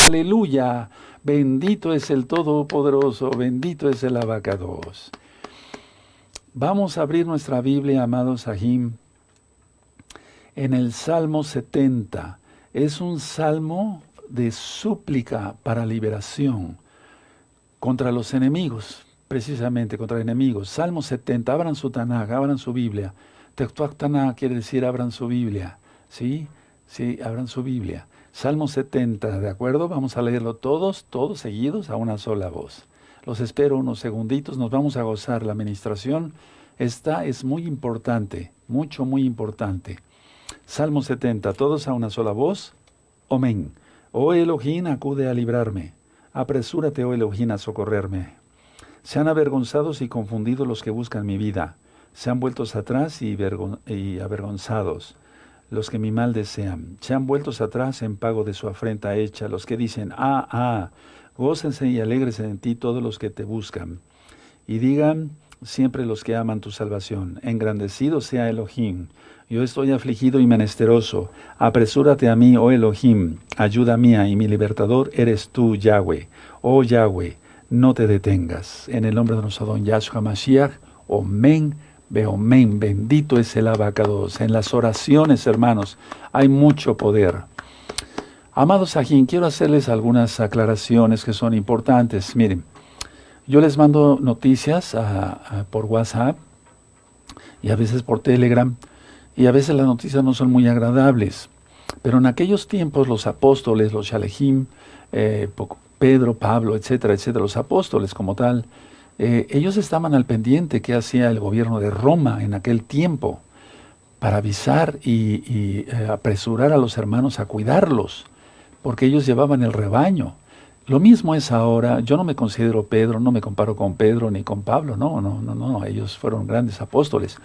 Aleluya. Bendito es el Todopoderoso, bendito es el Abacados. Vamos a abrir nuestra Biblia, amados Sahim, en el Salmo 70. Es un salmo de súplica para liberación contra los enemigos, precisamente contra enemigos. Salmo 70, abran su Tanaj, abran su Biblia. Tectuac Tanaj quiere decir abran su Biblia, ¿sí? Sí, abran su Biblia. Salmo 70, ¿de acuerdo? Vamos a leerlo todos seguidos a una sola voz. Los espero unos segunditos, nos vamos a gozar la ministración. Esta es muy importante, muy importante. Salmo 70, todos a una sola voz. Amén. Oh Elohim, acude a librarme. Apresúrate, oh Elohim, a socorrerme. Se han avergonzados y confundidos los que buscan mi vida. Se han vueltos atrás y avergonzados los que mi mal desean. Se han vueltos atrás en pago de su afrenta hecha. Los que dicen, gócense y alegres en ti todos los que te buscan. Y digan siempre los que aman tu salvación, engrandecido sea Elohim. Yo estoy afligido y menesteroso. Apresúrate a mí, oh Elohim, ayuda mía y mi libertador eres tú, Yahweh. Oh Yahweh, no te detengas. En el nombre de nuestro don Yahshua Mashiach, amén. Beomén, bendito es el Abacados. En las oraciones, hermanos, hay mucho poder. Amados Sahim, quiero hacerles algunas aclaraciones que son importantes. Miren, yo les mando noticias por WhatsApp y a veces por Telegram, y a veces las noticias no son muy agradables. Pero en aquellos tiempos los apóstoles, los Shalehim, Pedro, Pablo, etcétera, los apóstoles como tal, ellos estaban al pendiente que hacía el gobierno de Roma en aquel tiempo para avisar y apresurar a los hermanos a cuidarlos, porque ellos llevaban el rebaño. Lo mismo es ahora. Yo no me considero Pedro, no me comparo con Pedro ni con Pablo, no, ellos fueron grandes apóstoles.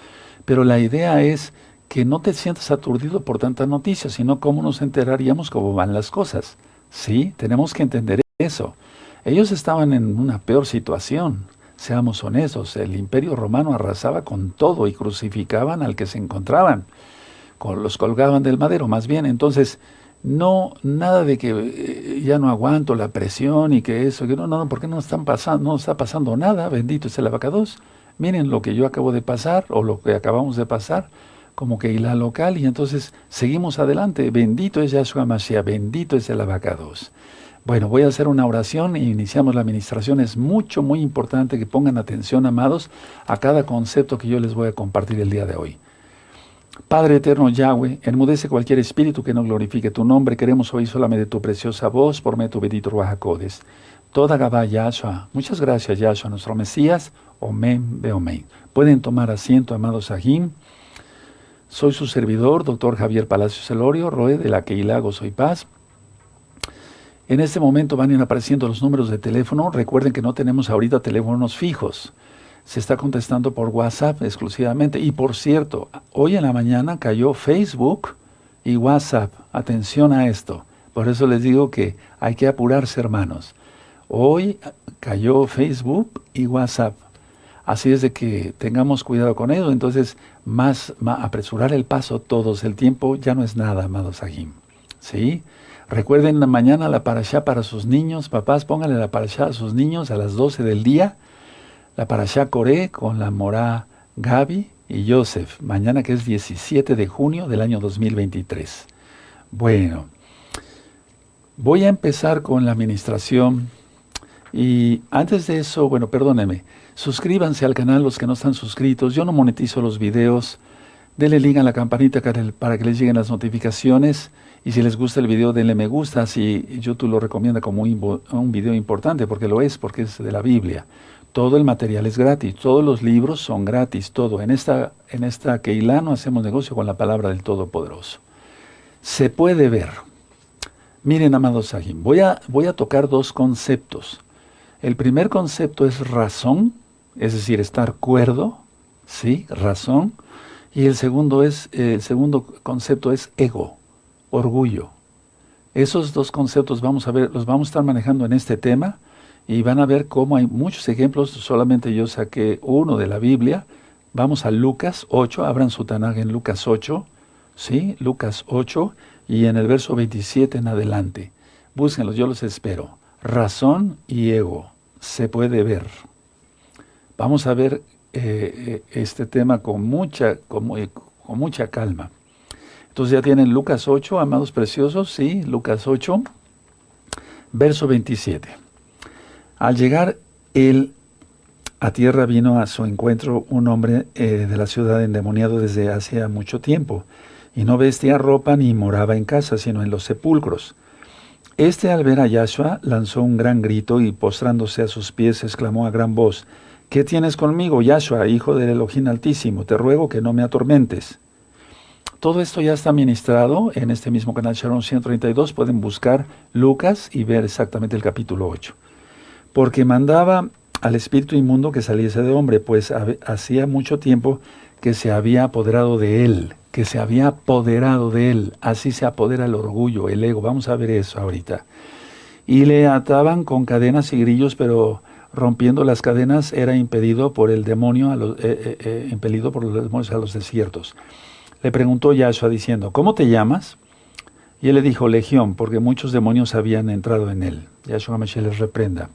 Pero la idea es que no te sientas aturdido por tantas noticias, sino cómo nos enteraríamos cómo van las cosas. Sí, tenemos que entender eso. Ellos estaban en una peor situación. Seamos honestos, el Imperio Romano arrasaba con todo y crucificaban al que se encontraban. Los colgaban del madero, más bien. Entonces, nada de que ya no aguanto la presión y que eso, que no, porque no está pasando nada, bendito es el Abacados. Miren lo que yo acabo de pasar o lo que acabamos de pasar, como que la local, y entonces seguimos adelante. Bendito es Yahshua Mashiach, bendito es el Abacados. Bueno, voy a hacer una oración y iniciamos la administración. Es muy importante que pongan atención, amados, a cada concepto que yo les voy a compartir el día de hoy. Padre eterno Yahweh, enmudece cualquier espíritu que no glorifique tu nombre. Queremos oír solamente tu preciosa voz por medio de tu bendito Ruach HaKodesh. Toda Gabá Yahshua. Muchas gracias, Yahshua, nuestro Mesías. Amén, beomén. Pueden tomar asiento, amados Sahim. Soy su servidor, doctor Javier Palacios Elorio, Roe de la Keilah Gozo y Paz. En este momento van a ir apareciendo los números de teléfono. Recuerden que no tenemos ahorita teléfonos fijos. Se está contestando por WhatsApp exclusivamente. Y por cierto, hoy en la mañana cayó Facebook y WhatsApp. Atención a esto. Por eso les digo que hay que apurarse, hermanos. Hoy cayó Facebook y WhatsApp. Así es de que tengamos cuidado con ello. Entonces, más apresurar el paso todos. El tiempo ya no es nada, amados Sahim. ¿Sí? Recuerden mañana la parashá para sus niños. Papás, pónganle la parashá a sus niños a las 12 del día. La parashá Coré con la morá Gaby y Joseph. Mañana que es 17 de junio del año 2023. Bueno, voy a empezar con la administración. Y antes de eso, bueno, perdónenme. Suscríbanse al canal los que no están suscritos. Yo no monetizo los videos. Denle link a la campanita para que les lleguen las notificaciones. Y si les gusta el video, denle me gusta. Si YouTube lo recomienda como un video importante, porque lo es, porque es de la Biblia. Todo el material es gratis. Todos los libros son gratis. Todo. En esta Keilah no hacemos negocio con la palabra del Todopoderoso. Se puede ver. Miren, amados Sahim, voy a tocar dos conceptos. El primer concepto es razón, es decir, estar cuerdo. ¿Sí? Razón. Y el segundo concepto es ego, orgullo. Esos dos conceptos los vamos a estar manejando en este tema y van a ver cómo hay muchos ejemplos. Solamente yo saqué uno de la Biblia. Vamos a Lucas 8, abran su Tanaj en Lucas 8, ¿sí? Lucas 8 y en el verso 27 en adelante. Búsquenlos, yo los espero. Razón y ego, se puede ver. Vamos a ver este tema con mucha calma. Entonces ya tienen Lucas 8, amados preciosos, sí, Lucas 8, verso 27. Al llegar él a tierra, vino a su encuentro un hombre de la ciudad endemoniado desde hacía mucho tiempo, y no vestía ropa ni moraba en casa, sino en los sepulcros. Este, al ver a Yahshua, lanzó un gran grito y postrándose a sus pies, exclamó a gran voz: ¿Qué tienes conmigo, Yahshua, hijo del Elohim Altísimo? Te ruego que no me atormentes. Todo esto ya está ministrado en este mismo canal Shalom 132. Pueden buscar Lucas y ver exactamente el capítulo 8. Porque mandaba al espíritu inmundo que saliese de hombre, pues hacía mucho tiempo que se había apoderado de él, Así se apodera el orgullo, el ego. Vamos a ver eso ahorita. Y le ataban con cadenas y grillos, pero rompiendo las cadenas era impedido por el demonio impelido por los demonios a los desiertos. Le preguntó Yahshua diciendo: ¿Cómo te llamas? Y él le dijo: Legión, porque muchos demonios habían entrado en él. Yahshua Mashiach les reprenda.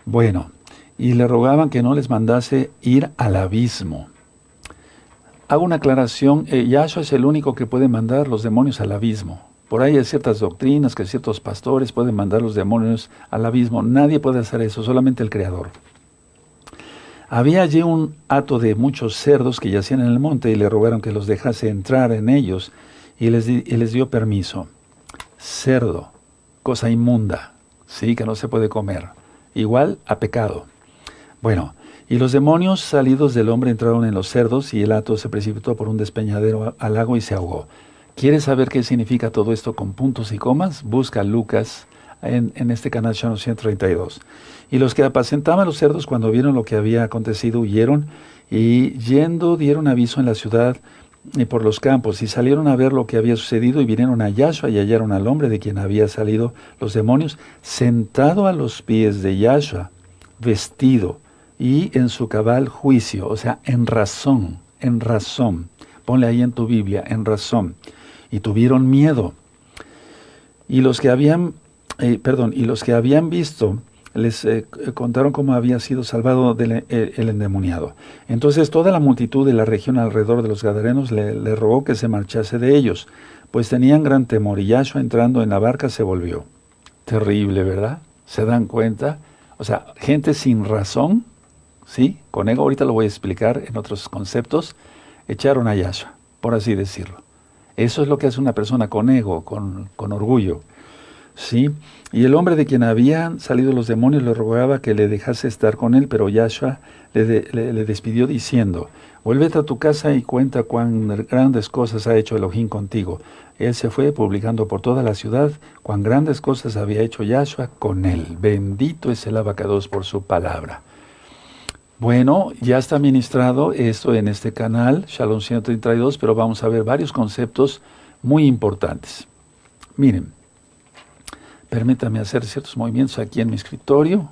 Bueno, y le rogaban que no les mandase ir al abismo. Hago una aclaración, Yahshua es el único que puede mandar los demonios al abismo. Por ahí hay ciertas doctrinas que ciertos pastores pueden mandar los demonios al abismo. Nadie puede hacer eso, solamente el Creador. Había allí un hato de muchos cerdos que yacían en el monte y le rogaron que los dejase entrar en ellos y les dio permiso. Cerdo, cosa inmunda, sí, que no se puede comer. Igual a pecado. Bueno, y los demonios salidos del hombre entraron en los cerdos y el hato se precipitó por un despeñadero al lago y se ahogó. ¿Quieres saber qué significa todo esto con puntos y comas? Busca Lucas en este canal Shalom 132. Y los que apacentaban los cerdos, cuando vieron lo que había acontecido, huyeron y yendo dieron aviso en la ciudad y por los campos, y salieron a ver lo que había sucedido, y vinieron a Yahshua y hallaron al hombre de quien había salido los demonios, sentado a los pies de Yahshua, vestido y en su cabal juicio, o sea, en razón. Ponle ahí en tu Biblia, en razón. Y tuvieron miedo. Y los que habían visto les contaron cómo había sido salvado el endemoniado. Entonces toda la multitud de la región alrededor de los Gadarenos le rogó que se marchase de ellos, pues tenían gran temor, y Yahshua entrando en la barca se volvió. Terrible, ¿verdad? ¿Se dan cuenta? O sea, gente sin razón, ¿sí? Con ego, ahorita lo voy a explicar en otros conceptos, echaron a Yahshua, por así decirlo. Eso es lo que hace una persona con ego, con orgullo. ¿Sí? Y el hombre de quien habían salido los demonios le rogaba que le dejase estar con él, pero Yahshua le despidió diciendo: vuélvete a tu casa y cuenta cuán grandes cosas ha hecho Elohim contigo. Él se fue publicando por toda la ciudad cuán grandes cosas había hecho Yahshua con él. Bendito es el Abacados por su palabra. Bueno, ya está ministrado esto en este canal, Shalom 132, pero vamos a ver varios conceptos muy importantes. Miren. Permítame hacer ciertos movimientos aquí en mi escritorio.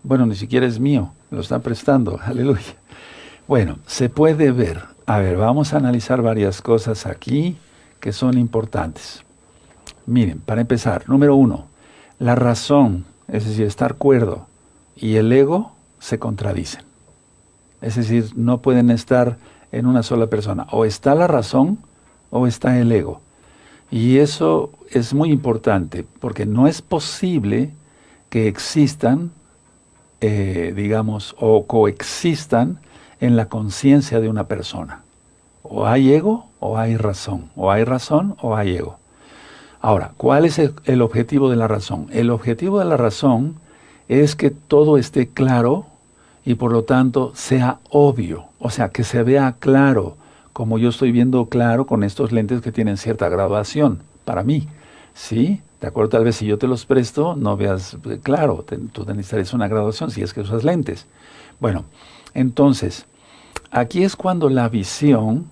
Bueno, ni siquiera es mío, me lo están prestando, aleluya. Bueno, se puede ver. A ver, vamos a analizar varias cosas aquí que son importantes. Miren, para empezar, número 1, la razón, es decir, estar cuerdo, y el ego se contradicen. Es decir, no pueden estar en una sola persona. O está la razón o está el ego. Y eso es muy importante, porque no es posible que existan, o coexistan en la conciencia de una persona. O hay ego o hay razón. O hay razón o hay ego. Ahora, ¿cuál es el objetivo de la razón? El objetivo de la razón es que todo esté claro y por lo tanto sea obvio. O sea, que se vea claro, como yo estoy viendo claro con estos lentes que tienen cierta graduación, para mí, ¿sí? De acuerdo, tal vez si yo te los presto, no veas claro, tú necesitarías una graduación si es que usas lentes. Bueno, entonces, aquí es cuando la visión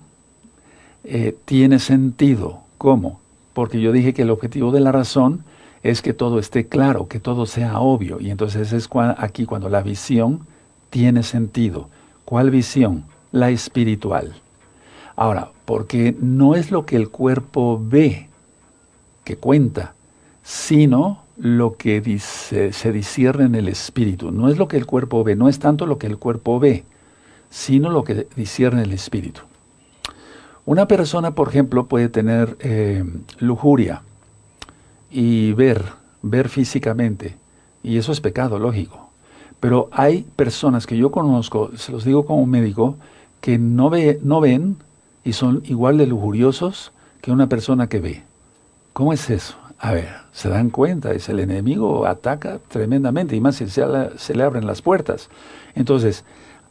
tiene sentido. ¿Cómo? Porque yo dije que el objetivo de la razón es que todo esté claro, que todo sea obvio, y entonces es aquí cuando la visión tiene sentido. ¿Cuál visión? La espiritual. Ahora, porque no es lo que el cuerpo ve que cuenta, sino lo que se discierne en el espíritu. No es lo que el cuerpo ve, no es tanto lo que el cuerpo ve, sino lo que discierne el espíritu. Una persona, por ejemplo, puede tener lujuria y ver físicamente, y eso es pecado, lógico. Pero hay personas que yo conozco, se los digo como médico, que no ven y son igual de lujuriosos que una persona que ve. ¿Cómo es eso? A ver, se dan cuenta, es el enemigo ataca tremendamente, y más si se le abren las puertas. Entonces,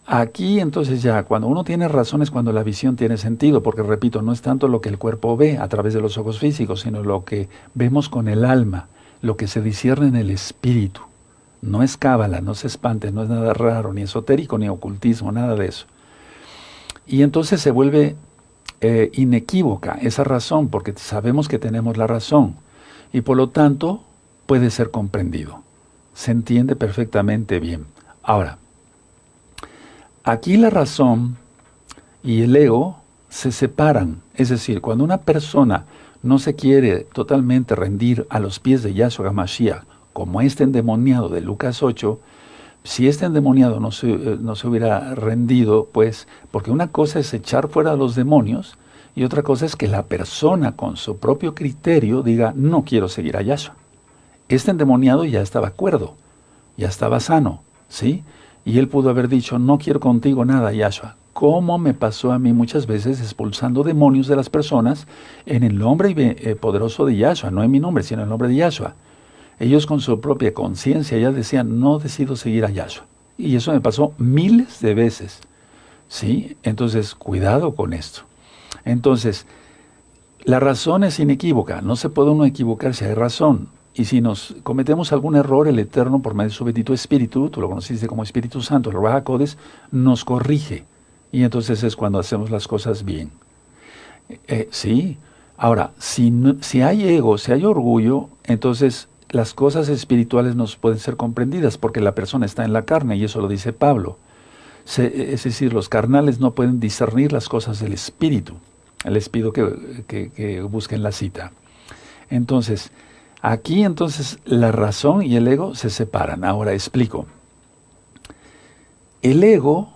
aquí ya, cuando uno tiene razón es cuando la visión tiene sentido, porque repito, no es tanto lo que el cuerpo ve a través de los ojos físicos, sino lo que vemos con el alma, lo que se discierne en el espíritu. No es cábala, no se espanten, no es nada raro, ni esotérico, ni ocultismo, nada de eso. Y entonces se vuelve inequívoca esa razón, porque sabemos que tenemos la razón, y por lo tanto puede ser comprendido. Se entiende perfectamente bien. Ahora, aquí la razón y el ego se separan. Es decir, cuando una persona no se quiere totalmente rendir a los pies de Yahshua HaMashiach, como este endemoniado de Lucas 8, si este endemoniado no se hubiera rendido, pues, porque una cosa es echar fuera a los demonios, y otra cosa es que la persona con su propio criterio diga, no quiero seguir a Yahshua. Este endemoniado ya estaba cuerdo, ya estaba sano, ¿sí? Y él pudo haber dicho, no quiero contigo nada, Yahshua. Como me pasó a mí muchas veces expulsando demonios de las personas en el nombre poderoso de Yahshua, no en mi nombre, sino en el nombre de Yahshua. Ellos con su propia conciencia ya decían, no decido seguir a Yahshua. Y eso me pasó miles de veces, ¿sí? Entonces, cuidado con esto. Entonces, la razón es inequívoca, no se puede uno equivocar si hay razón. Y si nos cometemos algún error, el Eterno, por medio de su bendito Espíritu, tú lo conociste como Espíritu Santo, el Ruach HaKodesh, nos corrige. Y entonces es cuando hacemos las cosas bien. Sí. Ahora, si hay ego, si hay orgullo, entonces las cosas espirituales nos pueden ser comprendidas, porque la persona está en la carne, y eso lo dice Pablo. Es decir, los carnales no pueden discernir las cosas del Espíritu. Les pido que busquen la cita. Entonces, aquí la razón y el ego se separan. Ahora explico. El ego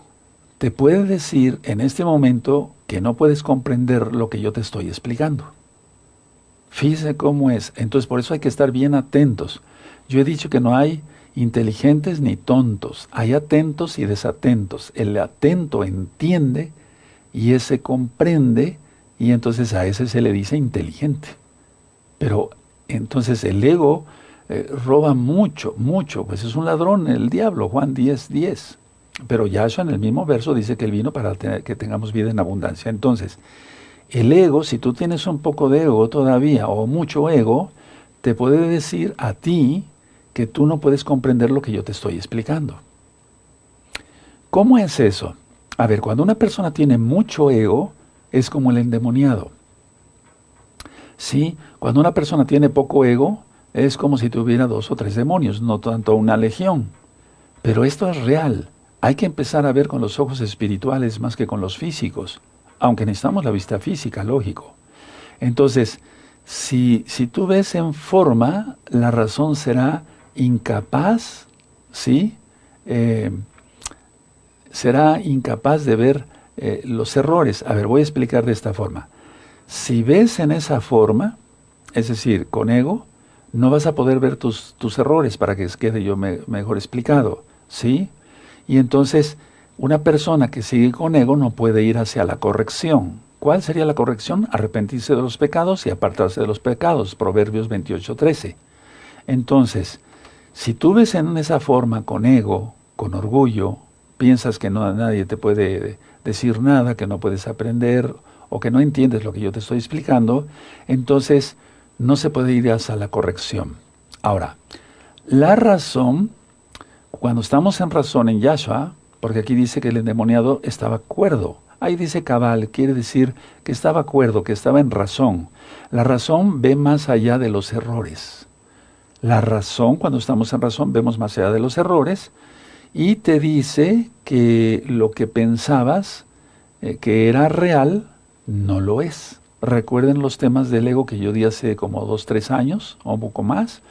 te puede decir en este momento que no puedes comprender lo que yo te estoy explicando. Fíjese cómo es. Entonces, por eso hay que estar bien atentos. Yo he dicho que no hay inteligentes ni tontos. Hay atentos y desatentos. El atento entiende y ese comprende, y entonces a ese se le dice inteligente. Pero entonces el ego roba mucho, pues es un ladrón, el diablo, Juan 10:10. Pero Yahshua en el mismo verso dice que él vino para que tengamos vida en abundancia. Entonces, el ego, si tú tienes un poco de ego todavía o mucho ego, te puede decir a ti que tú no puedes comprender lo que yo te estoy explicando. ¿Cómo es eso? A ver, cuando una persona tiene mucho ego, es como el endemoniado. Sí, cuando una persona tiene poco ego, es como si tuviera 2 o 3 demonios, no tanto una legión. Pero esto es real. Hay que empezar a ver con los ojos espirituales más que con los físicos, aunque necesitamos la vista física, lógico. Entonces, si tú ves en forma, la razón será incapaz, ¿sí? Será incapaz de ver los errores. A ver, voy a explicar de esta forma. Si ves en esa forma, es decir, con ego, no vas a poder ver tus errores, para que quede yo mejor explicado, ¿sí? Y entonces, una persona que sigue con ego no puede ir hacia la corrección. ¿Cuál sería la corrección? Arrepentirse de los pecados y apartarse de los pecados. Proverbios 28:13. Entonces, si tú ves en esa forma con ego, con orgullo, piensas que nadie te puede decir nada, que no puedes aprender o que no entiendes lo que yo te estoy explicando, entonces no se puede ir hacia la corrección. Ahora, la razón, cuando estamos en razón en Yahshua, porque aquí dice que el endemoniado estaba cuerdo. Ahí dice cabal, quiere decir que estaba cuerdo, que estaba en razón. La razón ve más allá de los errores. La razón, cuando estamos en razón, vemos más allá de los errores y te dice que lo que pensabas que era real, no lo es. Recuerden los temas del ego que yo di hace como 2, 3 años, o un poco más,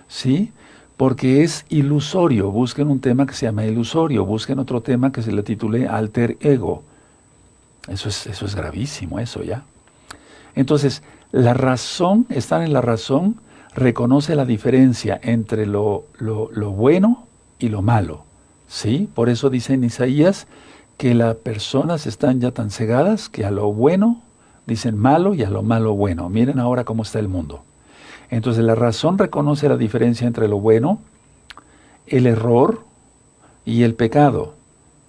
¿sí? Porque es ilusorio. Busquen un tema que se llama ilusorio. Busquen otro tema que se le titule alter ego. Eso es gravísimo, eso ya. Entonces, la razón, estar en la razón, reconoce la diferencia entre lo bueno y lo malo, ¿sí? Por eso dice en Isaías que las personas están ya tan cegadas que a lo bueno dicen malo y a lo malo bueno. Miren ahora cómo está el mundo. Entonces, la razón reconoce la diferencia entre lo bueno, el error y el pecado.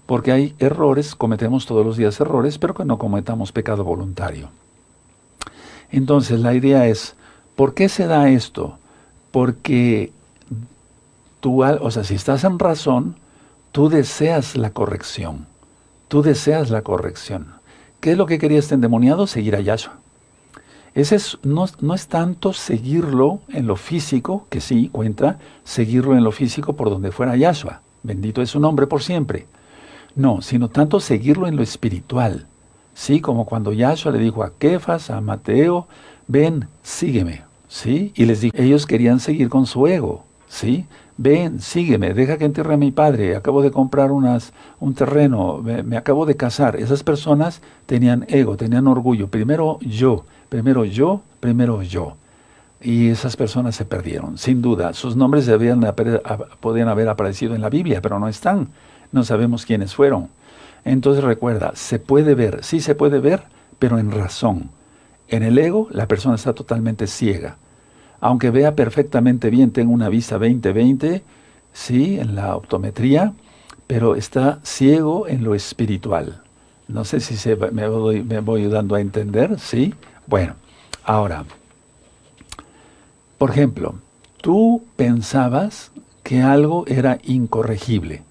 Porque hay errores, cometemos todos los días errores, pero que no cometamos pecado voluntario. Entonces, la idea es, ¿por qué se da esto? Porque tú, o sea, si estás en razón, tú deseas la corrección. Tú deseas la corrección. ¿Qué es lo que quería este endemoniado? Seguir a Yahshua. No es tanto seguirlo en lo físico, que sí, cuenta, seguirlo en lo físico por donde fuera Yahshua. Bendito es su nombre por siempre. No, sino tanto seguirlo en lo espiritual. Sí, como cuando Yahshua le dijo a Kefas, a Mateo, ven, sígueme. ¿Sí? Y les dijo, ellos querían seguir con su ego. ¿Sí? Ven, sígueme, deja que entierre a mi padre, acabo de comprar un terreno, me acabo de casar. Esas personas tenían ego, tenían orgullo. Primero yo, primero yo, primero yo. Y esas personas se perdieron, sin duda. Sus nombres podían haber aparecido en la Biblia, pero no están. No sabemos quiénes fueron. Entonces recuerda, se puede ver, sí se puede ver, pero en razón. En el ego, la persona está totalmente ciega. Aunque vea perfectamente bien, tenga una vista 20/20, sí, en la optometría, pero está ciego en lo espiritual. No sé si me voy dando a entender, ¿sí? Bueno, ahora, por ejemplo, tú pensabas que algo era incorregible.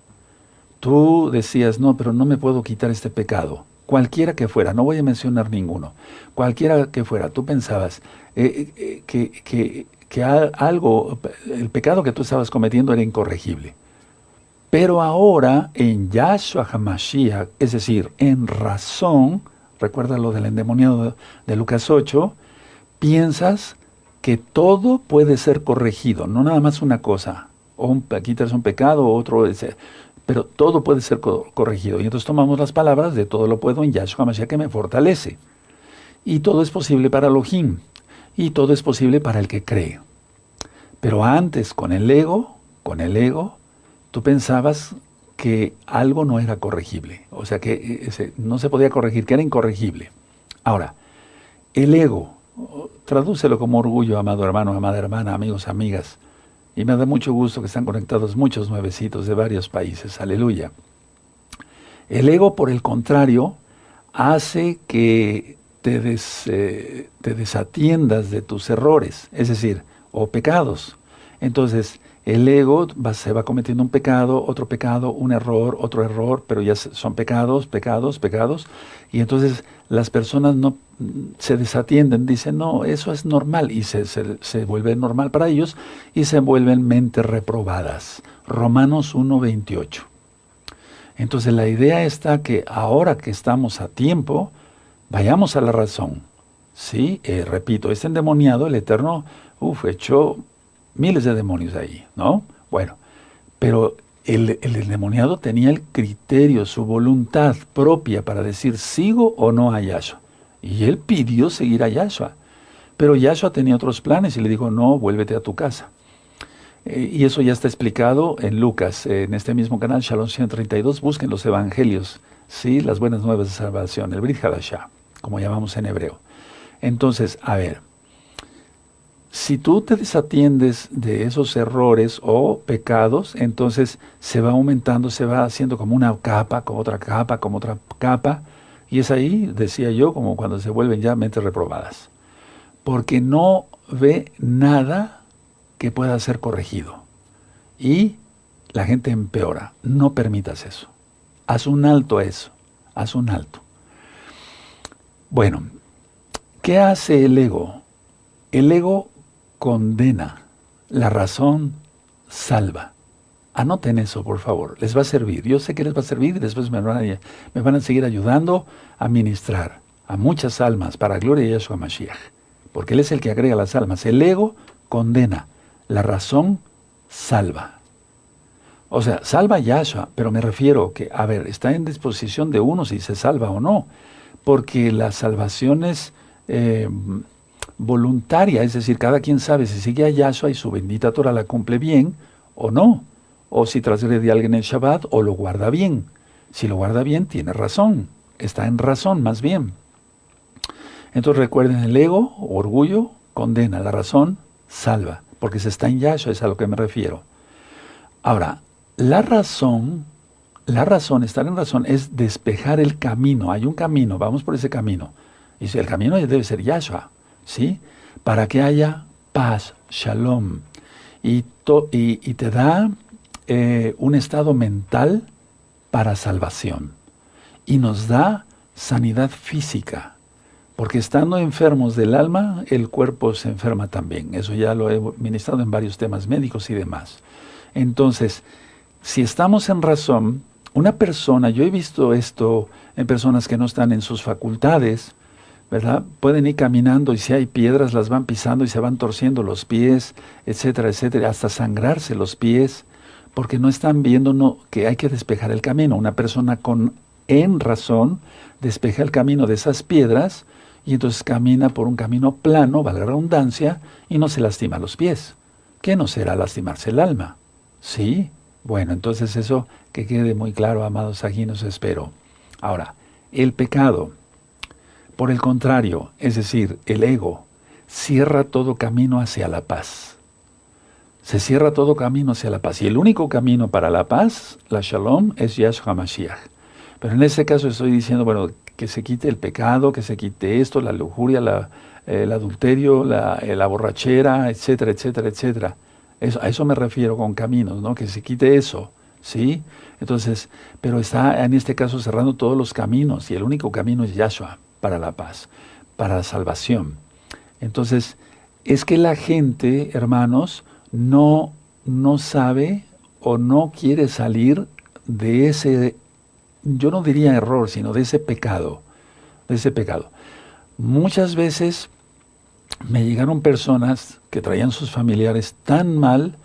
Tú decías, no, pero no me puedo quitar este pecado. Cualquiera que fuera, no voy a mencionar ninguno. Cualquiera que fuera, tú pensabas algo, el pecado que tú estabas cometiendo era incorregible. Pero ahora, en Yahshua HaMashiach, es decir, en razón, recuerda lo del endemoniado de Lucas 8, piensas que todo puede ser corregido, no nada más una cosa. O quitarse un pecado, otro... Pero todo puede ser corregido. Y entonces tomamos las palabras de todo lo puedo en Yahshua HaMashiach que me fortalece. Y todo es posible para Elohim. Y todo es posible para el que cree. Pero antes, con el ego, tú pensabas que algo no era corregible. O sea, que no se podía corregir, que era incorregible. Ahora, el ego, tradúcelo como orgullo, amado hermano, amada hermana, amigos, amigas. Y me da mucho gusto que están conectados muchos nuevecitos de varios países. Aleluya. El ego, por el contrario, hace que te desatiendas de tus errores, es decir, o pecados. Entonces, el ego se va cometiendo un pecado, otro pecado, un error, otro error, pero ya son pecados. Y entonces las personas no se desatienden, dicen, no, eso es normal, y se vuelve normal para ellos, y se vuelven mentes reprobadas. Romanos 1:28. Entonces la idea está que ahora que estamos a tiempo, vayamos a la razón. Sí, repito, este endemoniado, el Eterno, echó miles de demonios ahí, ¿no? Bueno, pero el endemoniado tenía el criterio, su voluntad propia para decir, ¿sigo o no a Yahshua? Y él pidió seguir a Yahshua. Pero Yahshua tenía otros planes y le dijo, no, vuélvete a tu casa. Y eso ya está explicado en Lucas, en este mismo canal, Shalom 132, busquen los evangelios, ¿sí? Las buenas nuevas de salvación, el Brit Hadashah, como llamamos en hebreo. Entonces, a ver, si tú te desatiendes de esos errores o pecados, entonces se va aumentando, se va haciendo como una capa, como otra capa, como otra capa, y es ahí, decía yo, como cuando se vuelven ya mentes reprobadas. Porque no ve nada que pueda ser corregido. Y la gente empeora. No permitas eso. Haz un alto a eso. Haz un alto. Bueno, ¿qué hace el ego? El ego condena. La razón salva. Anoten eso, por favor. Les va a servir. Yo sé que les va a servir y después me van a seguir ayudando a ministrar. a muchas almas para gloria de Yahshua Mashiach, porque Él es el que agrega las almas. El ego condena, la razón salva. O sea, salva a Yahshua, pero me refiero que, a ver, está en disposición de uno si se salva o no, porque la salvación es voluntaria, es decir, cada quien sabe si sigue a Yahshua y su bendita Torah la cumple bien o no, o si transgrede a alguien el Shabbat o lo guarda bien. Si lo guarda bien, tiene razón, está en razón más bien. Entonces recuerden, el ego, orgullo, condena, la razón salva, porque se está en Yahshua, es a lo que me refiero. Ahora, la razón, estar en razón, es despejar el camino. Hay un camino, vamos por ese camino. Y si el camino debe ser Yahshua, ¿sí? Para que haya paz, shalom. Y te da un estado mental para salvación. Y nos da sanidad física. Porque estando enfermos del alma, el cuerpo se enferma también. Eso ya lo he ministrado en varios temas médicos y demás. Entonces, si estamos en razón, una persona, yo he visto esto en personas que no están en sus facultades, ¿verdad? Pueden ir caminando y si hay piedras las van pisando y se van torciendo los pies, etcétera, etcétera, hasta sangrarse los pies, porque no están viendo que hay que despejar el camino. Una persona en razón despeja el camino de esas piedras y entonces camina por un camino plano, valga la redundancia, y no se lastima los pies. ¿Qué no será lastimarse el alma? Sí, bueno, entonces eso que quede muy claro, amados, aquí nos espero. Ahora, el pecado, por el contrario, es decir, el ego, cierra todo camino hacia la paz. Se cierra todo camino hacia la paz. Y el único camino para la paz, la shalom, es Yahshua Mashiach. Pero en este caso estoy diciendo, bueno, que se quite el pecado, que se quite esto, la lujuria, el adulterio, la borrachera, etcétera, etcétera, etcétera. A eso me refiero con caminos, ¿no? Que se quite eso, ¿sí? Entonces, pero está en este caso cerrando todos los caminos y el único camino es Yahshua para la paz, para la salvación. Entonces, es que la gente, hermanos, no sabe o no quiere salir de ese, yo no diría error, sino de ese pecado, Muchas veces me llegaron personas que traían sus familiares tan mal,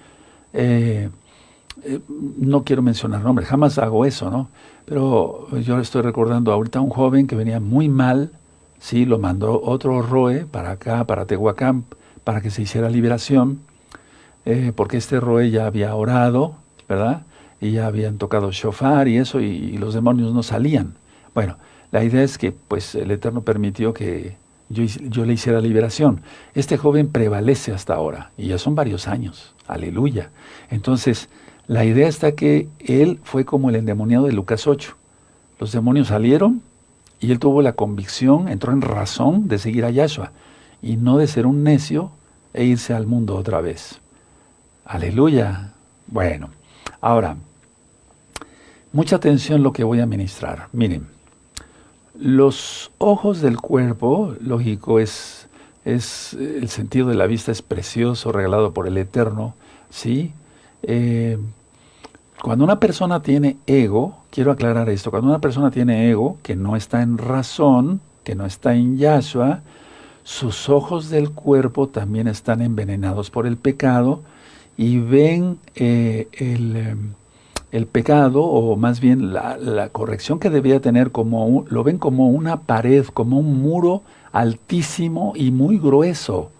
no quiero mencionar nombres, jamás hago eso, ¿no? Pero yo estoy recordando ahorita a un joven que venía muy mal, sí, lo mandó otro Roe para acá, para Tehuacán, para que se hiciera liberación, porque este Roe ya había orado, ¿verdad? Y ya habían tocado shofar y eso, y los demonios no salían. Bueno, la idea es que pues el Eterno permitió que yo le hiciera liberación. Este joven prevalece hasta ahora, y ya son varios años, aleluya. Entonces, la idea está que él fue como el endemoniado de Lucas 8. Los demonios salieron, y él tuvo la convicción, entró en razón de seguir a Yahshua, y no de ser un necio e irse al mundo otra vez. Aleluya. Bueno, ahora, mucha atención lo que voy a ministrar. Miren, los ojos del cuerpo, lógico, es el sentido de la vista es precioso, regalado por el Eterno, ¿sí? Cuando una persona tiene ego, quiero aclarar esto, cuando una persona tiene ego, que no está en razón, que no está en Yahshua, sus ojos del cuerpo también están envenenados por el pecado y ven el pecado, o más bien la corrección que debía tener, lo ven como una pared, como un muro altísimo y muy grueso,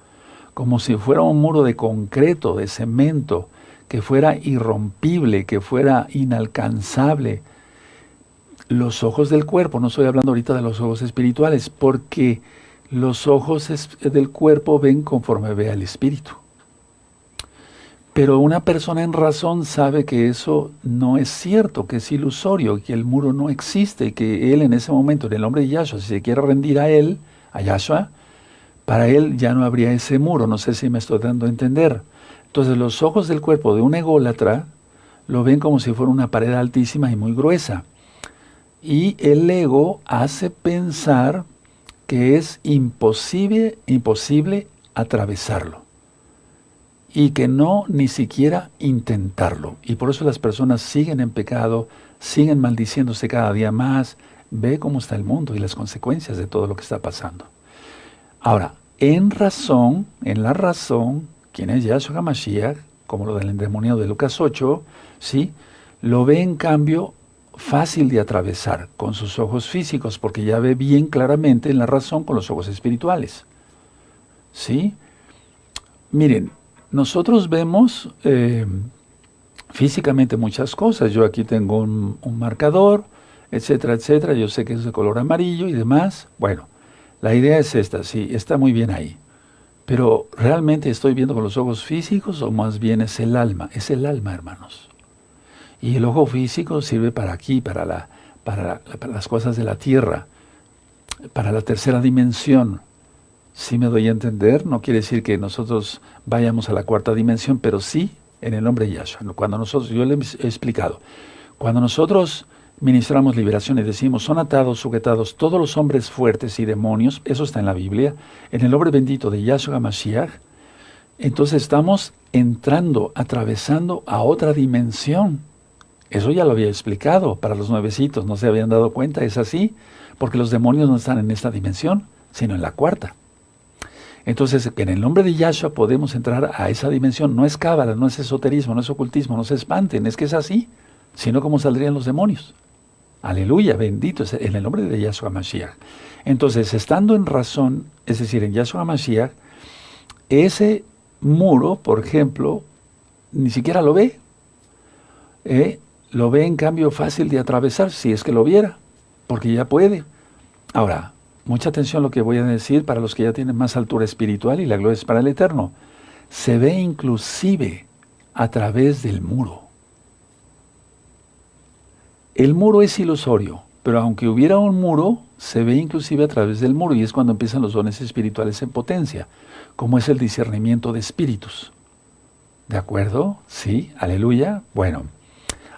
como si fuera un muro de concreto, de cemento, que fuera irrompible, que fuera inalcanzable. Los ojos del cuerpo, no estoy hablando ahorita de los ojos espirituales, porque los ojos del cuerpo ven conforme ve al espíritu. Pero una persona en razón sabe que eso no es cierto, que es ilusorio, que el muro no existe, que él en ese momento, en el nombre de Yahshua, si se quiere rendir a él, a Yahshua, para él ya no habría ese muro. No sé si me estoy dando a entender. Entonces los ojos del cuerpo de un ególatra lo ven como si fuera una pared altísima y muy gruesa. Y el ego hace pensar que es imposible atravesarlo. Y que no ni siquiera intentarlo. Y por eso las personas siguen en pecado, siguen maldiciéndose cada día más, ve cómo está el mundo y las consecuencias de todo lo que está pasando. Ahora, en la razón, quien es Yahshua HaMashiach, como lo del endemoniado de Lucas 8, ¿sí? Lo ve en cambio fácil de atravesar con sus ojos físicos, porque ya ve bien claramente en la razón con los ojos espirituales. ¿Sí? Miren, nosotros vemos físicamente muchas cosas. Yo aquí tengo un marcador, etcétera, etcétera. Yo sé que es de color amarillo y demás. Bueno, la idea es esta, sí, está muy bien ahí. Pero ¿realmente estoy viendo con los ojos físicos o más bien es el alma? Es el alma, hermanos. Y el ojo físico sirve para aquí, para las cosas de la tierra, para la tercera dimensión. Sí me doy a entender, no quiere decir que nosotros vayamos a la cuarta dimensión, pero sí en el nombre de Yahshua. Cuando nosotros, yo les he explicado, cuando nosotros ministramos liberación y decimos, son atados, sujetados todos los hombres fuertes y demonios, eso está en la Biblia, en el nombre bendito de Yahshua HaMashiach, entonces estamos entrando, atravesando a otra dimensión. Eso ya lo había explicado para los nuevecitos, no se habían dado cuenta, es así, porque los demonios no están en esta dimensión, sino en la cuarta. Entonces, en el nombre de Yahshua podemos entrar a esa dimensión. No es cábala, no es esoterismo, no es ocultismo, no se espanten, es que es así, sino cómo saldrían los demonios. Aleluya, bendito es en el nombre de Yahshua Mashiach. Entonces, estando en razón, es decir, en Yahshua Mashiach, ese muro, por ejemplo, ni siquiera lo ve. Lo ve en cambio fácil de atravesar, si es que lo viera, porque ya puede. Ahora, mucha atención a lo que voy a decir para los que ya tienen más altura espiritual y la gloria es para el Eterno. Se ve inclusive a través del muro. El muro es ilusorio, pero aunque hubiera un muro, se ve inclusive a través del muro y es cuando empiezan los dones espirituales en potencia, como es el discernimiento de espíritus. ¿De acuerdo? Sí, aleluya. Bueno,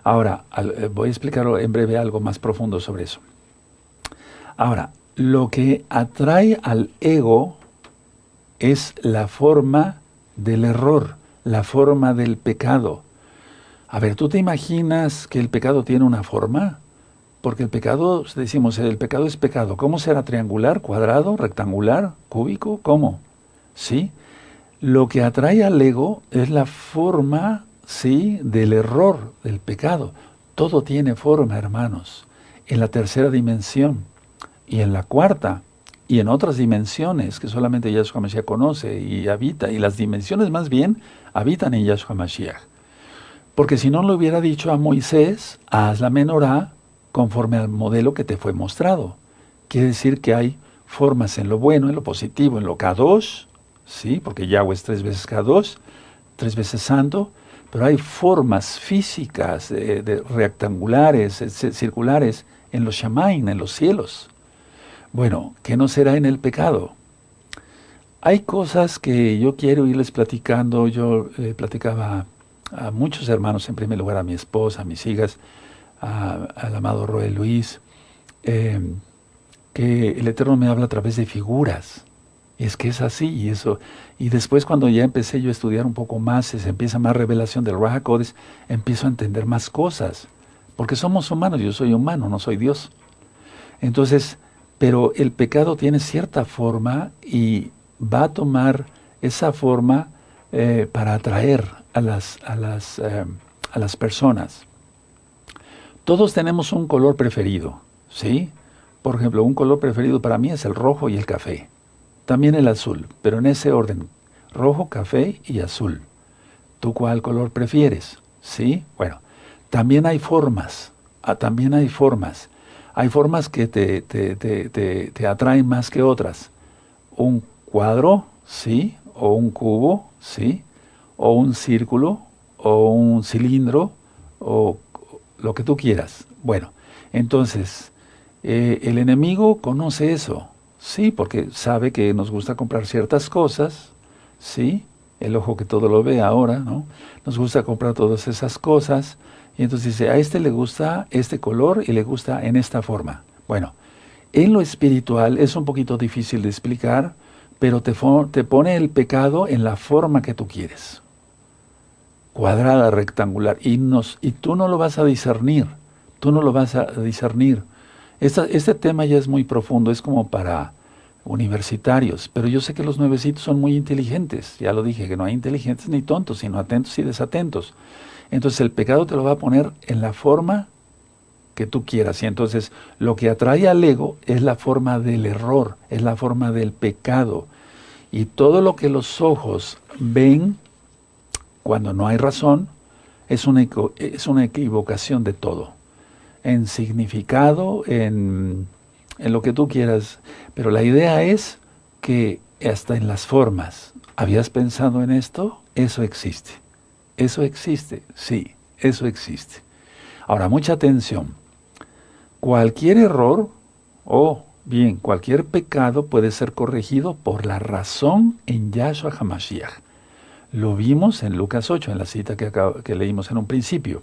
ahora voy a explicar en breve algo más profundo sobre eso. Ahora, lo que atrae al ego es la forma del error, la forma del pecado. A ver, ¿tú te imaginas que el pecado tiene una forma? Porque el pecado, decimos, el pecado es pecado. ¿Cómo será? ¿Triangular, cuadrado, rectangular, cúbico? ¿Cómo? ¿Sí? Lo que atrae al ego es la forma, ¿sí?, del error, del pecado. Todo tiene forma, hermanos, en la tercera dimensión y en la cuarta y en otras dimensiones que solamente Yahshua Mashiach conoce y habita. Y las dimensiones más bien habitan en Yahshua Mashiach. Porque si no le hubiera dicho a Moisés, haz la menorá conforme al modelo que te fue mostrado. Quiere decir que hay formas en lo bueno, en lo positivo, en lo kadosh, ¿sí? Porque Yahweh es 3 veces kadosh, 3 veces santo, pero hay formas físicas, rectangulares, circulares, en los shamaim, en los cielos. Bueno, ¿qué no será en el pecado? Hay cosas que yo quiero irles platicando. Yo platicaba a muchos hermanos, en primer lugar a mi esposa, a mis hijas, al amado Roel Luis, que el Eterno me habla a través de figuras. Es que es así, y eso. Y después cuando ya empecé yo a estudiar un poco más, se empieza más revelación del Ruach HaKodesh, empiezo a entender más cosas. Porque somos humanos, yo soy humano, no soy Dios. Entonces, pero el pecado tiene cierta forma y va a tomar esa forma para atraer a las personas. Todos tenemos un color preferido, ¿sí? Por ejemplo, un color preferido para mí es el rojo y el café. También el azul, pero en ese orden, rojo, café y azul. ¿Tú cuál color prefieres? ¿Sí? Bueno, también hay formas, también hay formas. Hay formas que te atraen más que otras. Un cuadro, ¿sí? O un cubo, ¿sí? O un círculo, o un cilindro, o lo que tú quieras. Bueno, entonces, el enemigo conoce eso, ¿sí? Porque sabe que nos gusta comprar ciertas cosas, ¿sí? El ojo que todo lo ve ahora, ¿no? Nos gusta comprar todas esas cosas, y entonces dice, a este le gusta este color y le gusta en esta forma. Bueno, en lo espiritual es un poquito difícil de explicar, pero te pone el pecado en la forma que tú quieres. Cuadrada, rectangular, y tú no lo vas a discernir, tú no lo vas a discernir. Este tema ya es muy profundo, es como para universitarios, pero yo sé que los nuevecitos son muy inteligentes. Ya lo dije, que no hay inteligentes ni tontos, sino atentos y desatentos. Entonces el pecado te lo va a poner en la forma que tú quieras. Y entonces lo que atrae al ego es la forma del error, es la forma del pecado. Y todo lo que los ojos ven cuando no hay razón es una equivocación de todo. En significado, en lo que tú quieras. Pero la idea es que hasta en las formas, ¿habías pensado en esto? Eso existe. Eso existe, sí, eso existe. Ahora, mucha atención. Cualquier error o bien cualquier pecado puede ser corregido por la razón en Yahshua HaMashiach. Lo vimos en Lucas 8, en la cita que leímos en un principio.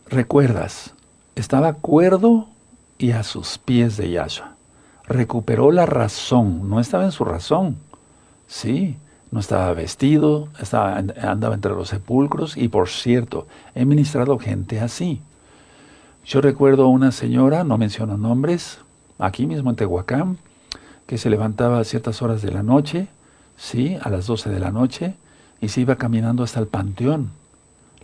¿Recuerdas? Estaba cuerdo y a sus pies de Yahshua. Recuperó la razón, no estaba en su razón. Sí, no estaba vestido, andaba entre los sepulcros y por cierto, he ministrado gente así. Yo recuerdo a una señora, no menciono nombres, aquí mismo en Tehuacán, que se levantaba a ciertas horas de la noche, sí, a las 12 de la noche, y se iba caminando hasta el panteón.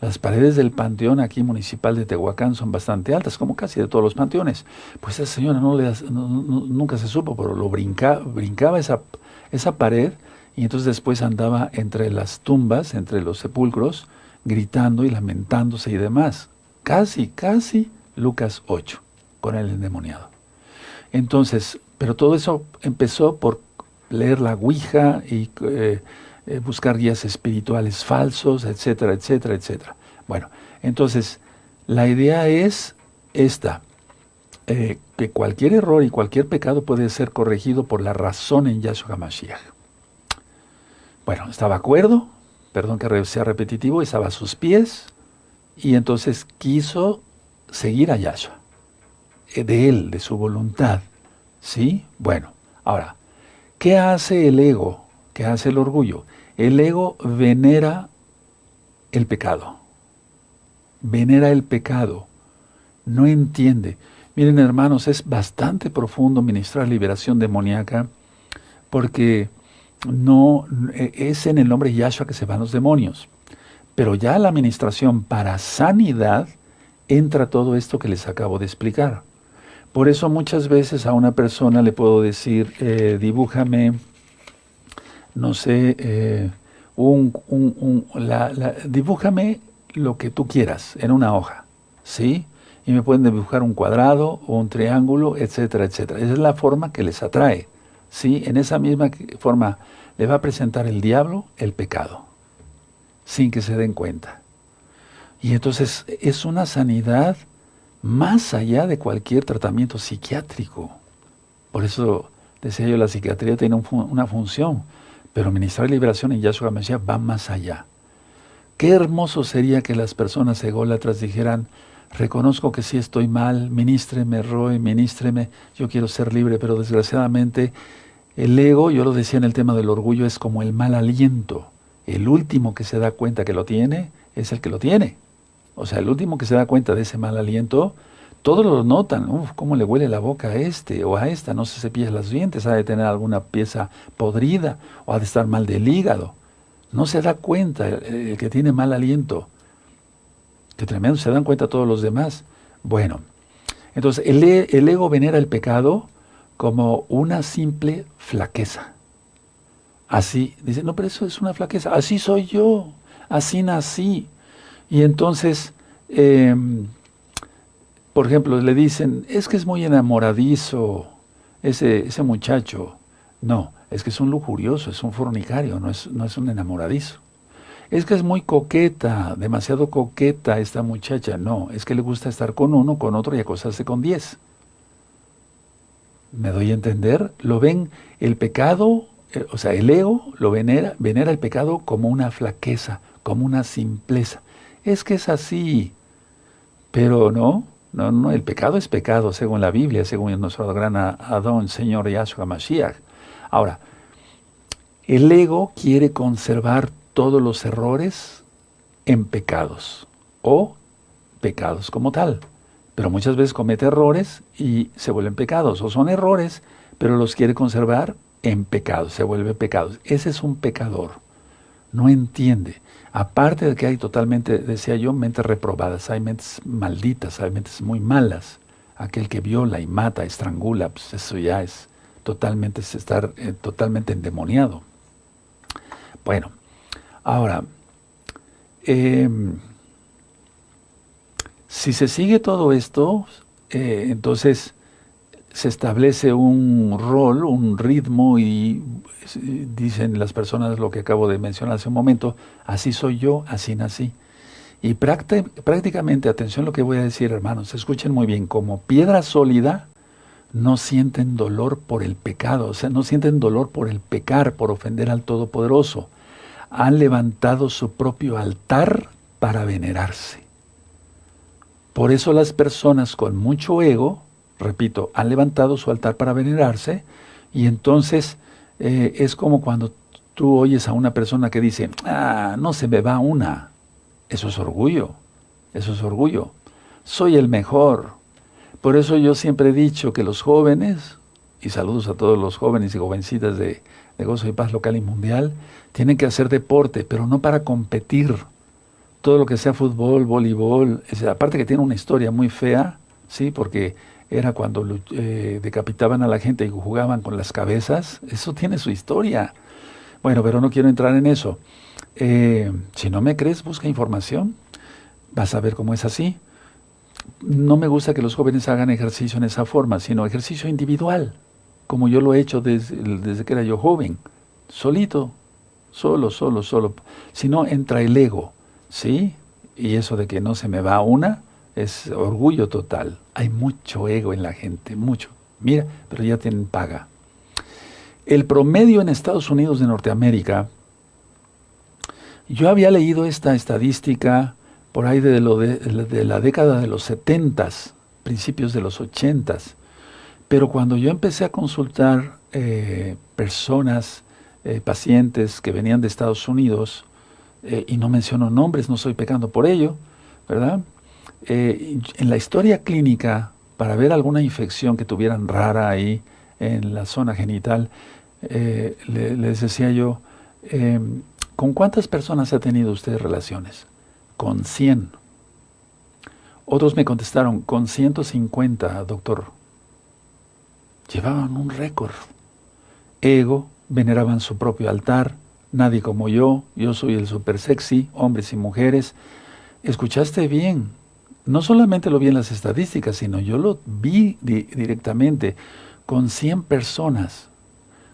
Las paredes del panteón aquí municipal de Tehuacán son bastante altas, como casi de todos los panteones. Pues esa señora nunca se supo, pero brincaba esa pared y entonces después andaba entre las tumbas, entre los sepulcros, gritando y lamentándose y demás. Casi Lucas 8, con el endemoniado. Entonces, pero todo eso empezó por leer la Ouija y buscar guías espirituales falsos, etcétera, etcétera, etcétera. Bueno, entonces, la idea es esta, que cualquier error y cualquier pecado puede ser corregido por la razón en Yahshua HaMashiach. Bueno, estaba cuerdo, perdón que sea repetitivo, estaba a sus pies, y entonces quiso seguir a Yahshua, de él, de su voluntad. ¿Sí? Bueno, ahora, ¿qué hace el ego? ¿Qué hace el orgullo? El ego venera el pecado. Venera el pecado. No entiende. Miren, hermanos, es bastante profundo ministrar liberación demoníaca porque no es en el nombre de Yahshua que se van los demonios. Pero ya la administración para sanidad entra todo esto que les acabo de explicar. Por eso muchas veces a una persona le puedo decir, dibújame, no sé, dibújame lo que tú quieras en una hoja, ¿sí? Y me pueden dibujar un cuadrado o un triángulo, etcétera, etcétera. Esa es la forma que les atrae, ¿sí? En esa misma forma le va a presentar el diablo el pecado, sin que se den cuenta. Y entonces es una sanidad más allá de cualquier tratamiento psiquiátrico. Por eso decía yo, la psiquiatría tiene una función, pero ministrar liberación en Yahshua HaMashiach va más allá. Qué hermoso sería que las personas ególatras dijeran, reconozco que sí estoy mal, ministreme, Roy, ministreme, yo quiero ser libre, pero desgraciadamente el ego, yo lo decía en el tema del orgullo, es como el mal aliento. El último que se da cuenta que lo tiene es el que lo tiene. O sea, el último que se da cuenta de ese mal aliento, todos lo notan. Uf, cómo le huele la boca a este o a esta, no se cepilla los dientes, ha de tener alguna pieza podrida o ha de estar mal del hígado. No se da cuenta el que tiene mal aliento. Qué tremendo, se dan cuenta todos los demás. Bueno, entonces el ego venera el pecado como una simple flaqueza. Así, dice, no, pero eso es una flaqueza. Así soy yo, así nací. Y entonces, por ejemplo, le dicen, es que es muy enamoradizo ese muchacho. No, es que es un lujurioso, es un fornicario, no es un enamoradizo. Es que es muy coqueta, demasiado coqueta esta muchacha. No, es que le gusta estar con uno, con otro y acostarse con 10. ¿Me doy a entender? Lo ven el pecado, o sea, el ego lo venera el pecado como una flaqueza, como una simpleza. Es que es así, pero no, el pecado es pecado, según la Biblia, según nuestro gran Adón, Señor Yahshua Mashiach. Ahora, el ego quiere conservar todos los errores en pecados, o pecados como tal. pero muchas veces comete errores y se vuelven pecados, o son errores, pero los quiere conservar en pecados, se vuelve pecados. Ese es un pecador, no entiende. Aparte de que hay totalmente, decía yo, mentes reprobadas, hay mentes malditas, hay mentes muy malas. Aquel que viola y mata, estrangula, pues eso ya es totalmente, es estar totalmente endemoniado. Bueno, ahora, si se sigue todo esto, entonces se establece un rol, un ritmo y dicen las personas lo que acabo de mencionar hace un momento, así soy yo, así nací. Y prácticamente, atención a lo que voy a decir, hermanos, escuchen muy bien, como piedra sólida, no sienten dolor por el pecado, o sea, no sienten dolor por el pecar, por ofender al Todopoderoso. Han levantado su propio altar para venerarse. Por eso las personas con mucho ego, repito, han levantado su altar para venerarse, y entonces es como cuando tú oyes a una persona que dice, no se me va una. Eso es orgullo, eso es orgullo. Soy el mejor. Por eso yo siempre he dicho que los jóvenes, y saludos a todos los jóvenes y jovencitas de Gozo y Paz local y mundial, tienen que hacer deporte, pero no para competir. Todo lo que sea fútbol, voleibol, aparte que tiene una historia muy fea, ¿sí? Porque era cuando decapitaban a la gente y jugaban con las cabezas, eso tiene su historia. Bueno, pero no quiero entrar en eso. Si no me crees, busca información, vas a ver cómo es así. No me gusta que los jóvenes hagan ejercicio en esa forma, sino ejercicio individual, como yo lo he hecho desde que era yo joven, solito, solo. Si no, entra el ego, ¿sí? Y eso de que no se me va una, es orgullo total. Hay mucho ego en la gente, mucho. Mira, pero ya tienen paga. El promedio en Estados Unidos de Norteamérica, yo había leído esta estadística por ahí de la década de los 70s, principios de los 80s, pero cuando yo empecé a consultar personas, pacientes que venían de Estados Unidos, y no menciono nombres, no estoy pecando por ello, ¿verdad? En la historia clínica, para ver alguna infección que tuvieran rara ahí en la zona genital, les decía yo, ¿con cuántas personas ha tenido usted relaciones? Con 100. Otros me contestaron, con 150, doctor. Llevaban un récord. Ego, veneraban su propio altar, nadie como yo soy el super sexy, hombres y mujeres. ¿Escuchaste bien? No solamente lo vi en las estadísticas, sino yo lo vi directamente. Con 100 personas,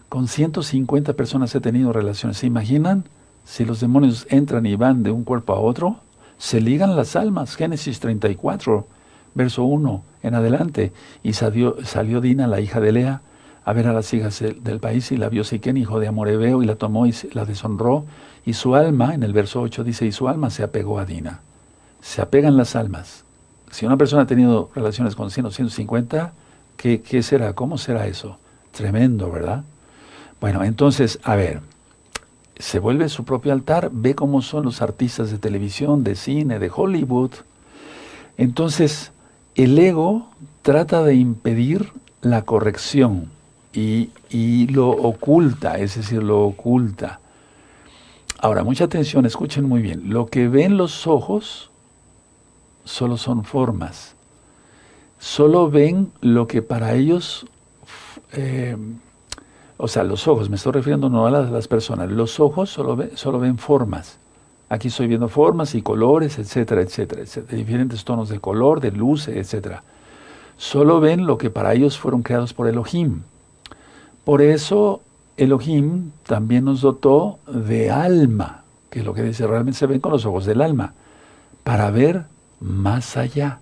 con 150 personas he tenido relaciones. ¿Se imaginan? Si los demonios entran y van de un cuerpo a otro, se ligan las almas. Génesis 34, verso 1 en adelante. Y salió Dina, la hija de Lea, a ver a las hijas del país, y la vio Siquén, hijo de Amorebeo, y la tomó y la deshonró. Y su alma, en el verso 8 dice, y su alma se apegó a Dina. Se apegan las almas. Si una persona ha tenido relaciones con 100 o 150, ¿qué será? ¿Cómo será eso? Tremendo, ¿verdad? Bueno, entonces, a ver, se vuelve su propio altar, ve cómo son los artistas de televisión, de cine, de Hollywood. Entonces, el ego trata de impedir la corrección y lo oculta, es decir, lo oculta. Ahora, mucha atención, escuchen muy bien. Lo que ven los ojos solo son formas. Solo ven lo que para ellos... o sea, los ojos, me estoy refiriendo no a las personas, los ojos solo ven formas. Aquí estoy viendo formas y colores, etcétera, etcétera, etcétera, diferentes tonos de color, de luz, etcétera. Solo ven lo que para ellos fueron creados por Elohim. Por eso Elohim también nos dotó de alma, que es lo que dice, realmente se ven con los ojos del alma, para ver más allá.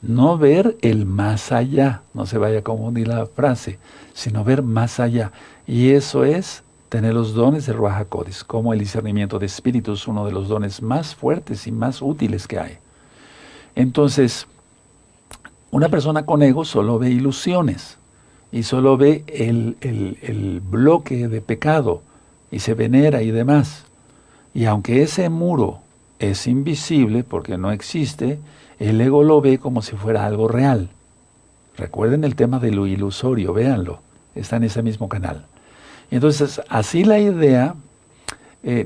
No ver el más allá, no se vaya a confundir la frase, sino ver más allá. Y eso es tener los dones de Ruach HaKodesh, como el discernimiento de espíritus, uno de los dones más fuertes y más útiles que hay. Entonces, una persona con ego solo ve ilusiones y solo ve el bloque de pecado y se venera y demás. Y aunque ese muro es invisible porque no existe, el ego lo ve como si fuera algo real. Recuerden el tema de lo ilusorio, véanlo, está en ese mismo canal. Entonces, así la idea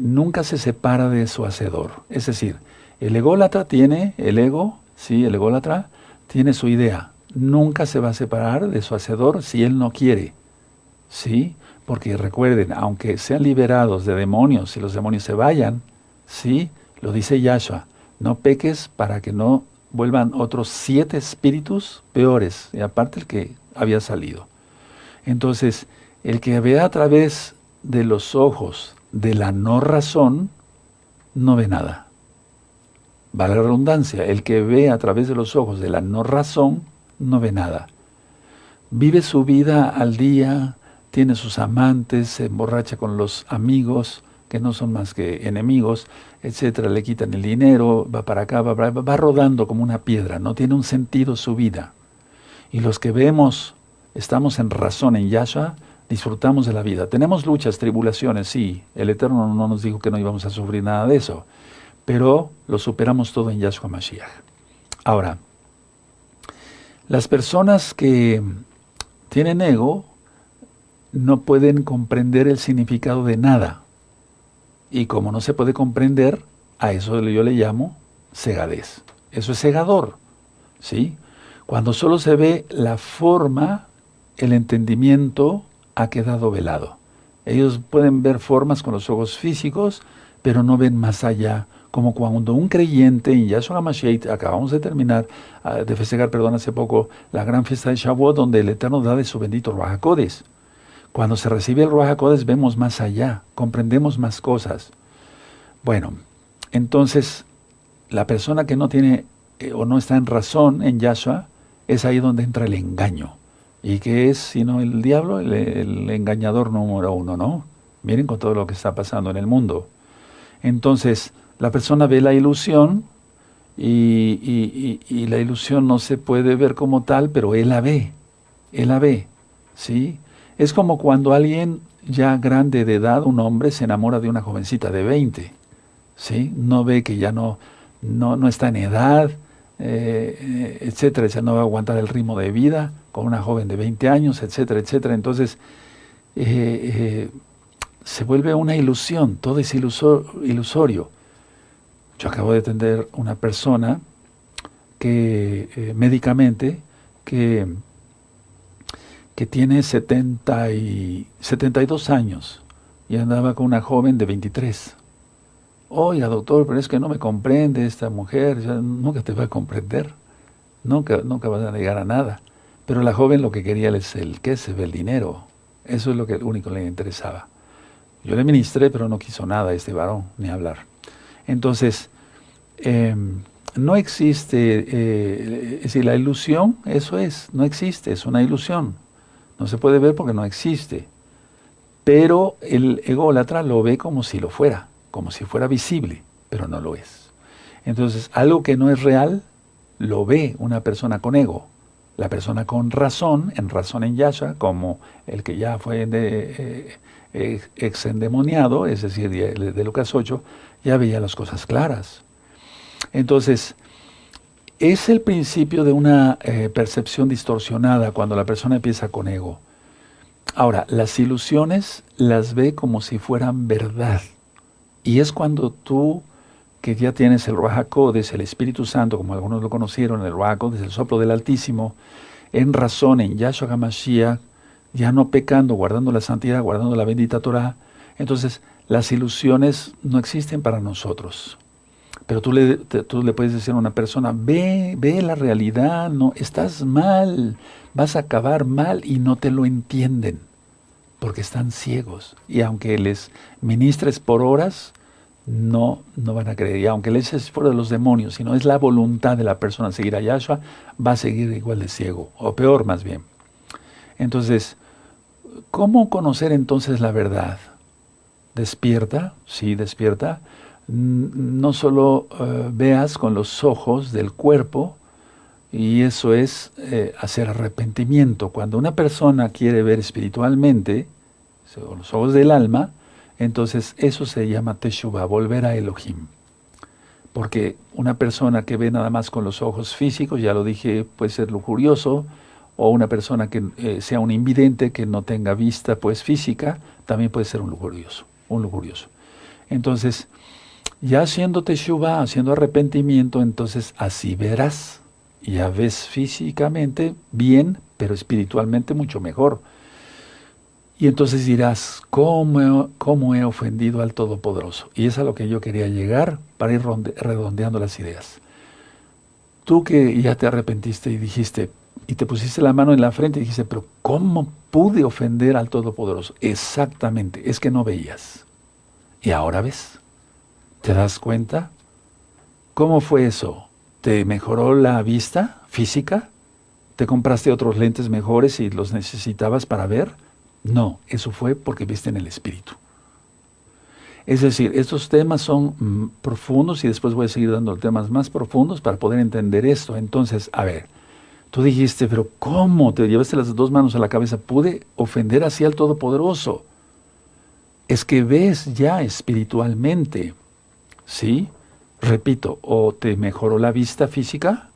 nunca se separa de su hacedor. Es decir, el ególatra tiene, el ególatra tiene su idea. Nunca se va a separar de su hacedor si él no quiere. ¿Sí? Porque recuerden, aunque sean liberados de demonios y los demonios se vayan, ¿sí? Lo dice Yahshua, no peques para que no vuelvan otros 7 espíritus peores, y aparte el que había salido. Entonces, el que ve a través de los ojos de la no razón, no ve nada. Vale la redundancia, el que ve a través de los ojos de la no razón, no ve nada. Vive su vida al día, tiene sus amantes, se emborracha con los amigos, que no son más que enemigos, etcétera, le quitan el dinero, va para acá, va rodando como una piedra, no tiene un sentido su vida. Y los que vemos, estamos en razón en Yahshua, disfrutamos de la vida. Tenemos luchas, tribulaciones, sí, el Eterno no nos dijo que no íbamos a sufrir nada de eso, pero lo superamos todo en Yahshua Mashiach. Ahora, las personas que tienen ego no pueden comprender el significado de nada. Y como no se puede comprender, a eso yo le llamo cegadez. Eso es cegador, ¿sí? Cuando solo se ve la forma, el entendimiento ha quedado velado. Ellos pueden ver formas con los ojos físicos, pero no ven más allá. Como cuando un creyente en Yahshua HaMashiach, acabamos de terminar, de festejar, hace poco, la gran fiesta de Shavuot, donde el Eterno da de su bendito Ruach HaKodesh. Cuando se recibe el Ruach HaKodesh vemos más allá, comprendemos más cosas. Bueno, entonces la persona que no tiene o no está en razón en Yahshua, es ahí donde entra el engaño. ¿Y qué es sino el diablo? El engañador número 1, ¿no? Miren con todo lo que está pasando en el mundo. Entonces, la persona ve la ilusión y la ilusión no se puede ver como tal, pero él la ve, ¿sí? Es como cuando alguien ya grande de edad, un hombre, se enamora de una jovencita de 20, ¿sí? No ve que ya no está en edad, etcétera, ya no va a aguantar el ritmo de vida con una joven de 20 años, etcétera, etcétera. Entonces, se vuelve una ilusión, todo es ilusorio. Yo acabo de atender una persona que, médicamente, que tiene 72 años y andaba con una joven de 23. Oiga, doctor, pero es que no me comprende esta mujer, ya nunca te va a comprender, nunca vas a llegar a nada. Pero la joven lo que quería es el dinero, eso es lo único que le interesaba. Yo le ministré, pero no quiso nada este varón, ni hablar. Entonces, no existe, es decir, la ilusión, eso es, no existe, es una ilusión. No se puede ver porque no existe. Pero el ególatra lo ve como si lo fuera, como si fuera visible, pero no lo es. Entonces, algo que no es real, lo ve una persona con ego. La persona con razón en Yahshua, como el que ya fue exendemoniado, es decir, de Lucas 8, ya veía las cosas claras. Entonces, es el principio de una percepción distorsionada cuando la persona empieza con ego. Ahora, las ilusiones las ve como si fueran verdad. Y es cuando tú, que ya tienes el Ruach HaKodesh, el Espíritu Santo, como algunos lo conocieron, el Ruach HaKodesh, el soplo del Altísimo, en razón, en Yahshua HaMashiach, ya no pecando, guardando la santidad, guardando la bendita Torah. Entonces, las ilusiones no existen para nosotros. Pero tú le puedes decir a una persona, ve la realidad, no, estás mal, vas a acabar mal, y no te lo entienden, porque están ciegos. Y aunque les ministres por horas, no van a creer. Y aunque les eches fuera de los demonios, si no es la voluntad de la persona seguir a Yahshua, va a seguir igual de ciego, o peor más bien. Entonces, ¿cómo conocer entonces la verdad? Despierta, sí, despierta. No solo veas con los ojos del cuerpo, y eso es hacer arrepentimiento. Cuando una persona quiere ver espiritualmente, con los ojos del alma, entonces eso se llama Teshuvah, volver a Elohim. Porque una persona que ve nada más con los ojos físicos, ya lo dije, puede ser lujurioso, o una persona que sea un invidente, que no tenga vista pues física, también puede ser un lujurioso, un lujurioso. Entonces, ya haciendo teshuvah, haciendo arrepentimiento, entonces así verás. Ya ves físicamente bien, pero espiritualmente mucho mejor. Y entonces dirás, ¿cómo he ofendido al Todopoderoso? Y es a lo que yo quería llegar para ir redondeando las ideas. Tú que ya te arrepentiste y dijiste, y te pusiste la mano en la frente y dijiste, pero ¿cómo pude ofender al Todopoderoso? Exactamente, es que no veías. Y ahora ves. ¿Te das cuenta? ¿Cómo fue eso? ¿Te mejoró la vista física? ¿Te compraste otros lentes mejores y los necesitabas para ver? No, eso fue porque viste en el Espíritu. Es decir, estos temas son profundos y después voy a seguir dando temas más profundos para poder entender esto. Entonces, a ver, tú dijiste, pero ¿cómo? Te llevaste las dos manos a la cabeza. ¿Pude ofender así al Todopoderoso? Es que ves ya espiritualmente, ¿sí? Repito, o te mejoró la vista física,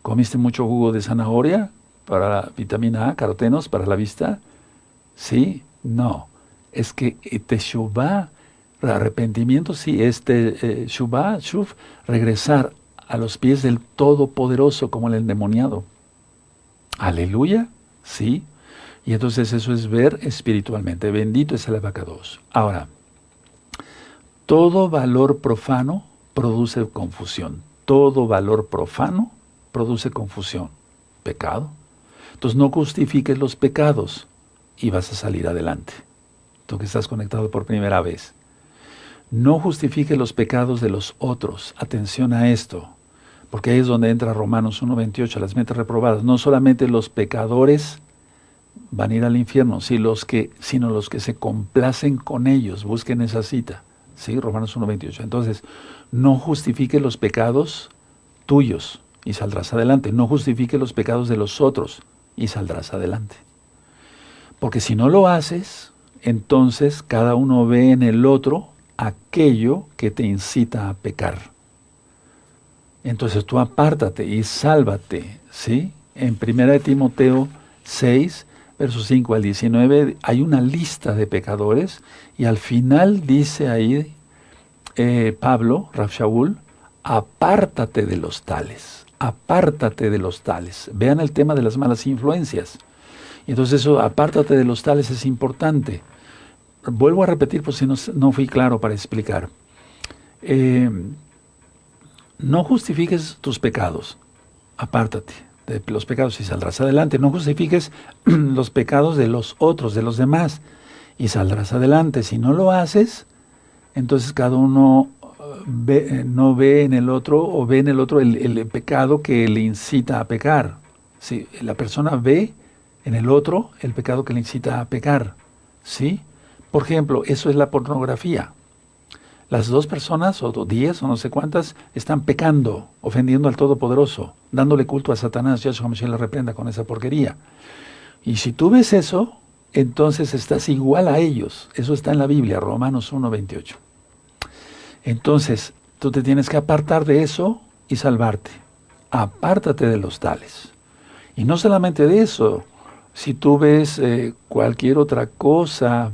comiste mucho jugo de zanahoria para la vitamina A, carotenos para la vista, ¿sí? No, es que teshuvah, arrepentimiento, sí, shuvah, shuv, regresar a los pies del Todopoderoso como el endemoniado. Aleluya, sí. Y entonces eso es ver espiritualmente. Bendito es el abacados. Ahora, todo valor profano produce confusión. Todo valor profano produce confusión. Pecado. Entonces no justifiques los pecados y vas a salir adelante. Tú que estás conectado por primera vez. No justifiques los pecados de los otros. Atención a esto. Porque ahí es donde entra Romanos 1:28, las mentes reprobadas. No solamente los pecadores van a ir al infierno, sino los que se complacen con ellos. Busquen esa cita. ¿Sí? Romanos 1:28. Entonces, no justifique los pecados tuyos y saldrás adelante. No justifique los pecados de los otros y saldrás adelante. Porque si no lo haces, entonces cada uno ve en el otro aquello que te incita a pecar. Entonces tú apártate y sálvate, ¿sí? En 1 Timoteo 6, versos 5 al 19, hay una lista de pecadores y al final dice ahí Pablo, Rav Shaul, apártate de los tales, apártate de los tales. Vean el tema de las malas influencias. Y entonces eso, apártate de los tales, es importante. Vuelvo a repetir por si no fui claro para explicar. No justifiques tus pecados, apártate de los pecados y saldrás adelante. No justifiques los pecados de los otros, de los demás, y saldrás adelante. Si no lo haces, entonces cada uno no ve en el otro o ve en el otro el pecado que le incita a pecar. Si la persona ve en el otro el pecado que le incita a pecar, ¿sí? Por ejemplo, eso es la pornografía. Las dos personas, o 10, o no sé cuántas, están pecando, ofendiendo al Todopoderoso, dándole culto a Satanás. Yahshua Mashiach le reprenda con esa porquería. Y si tú ves eso, entonces estás igual a ellos. Eso está en la Biblia, Romanos 1:28. Entonces, tú te tienes que apartar de eso y salvarte. Apártate de los tales. Y no solamente de eso, si tú ves cualquier otra cosa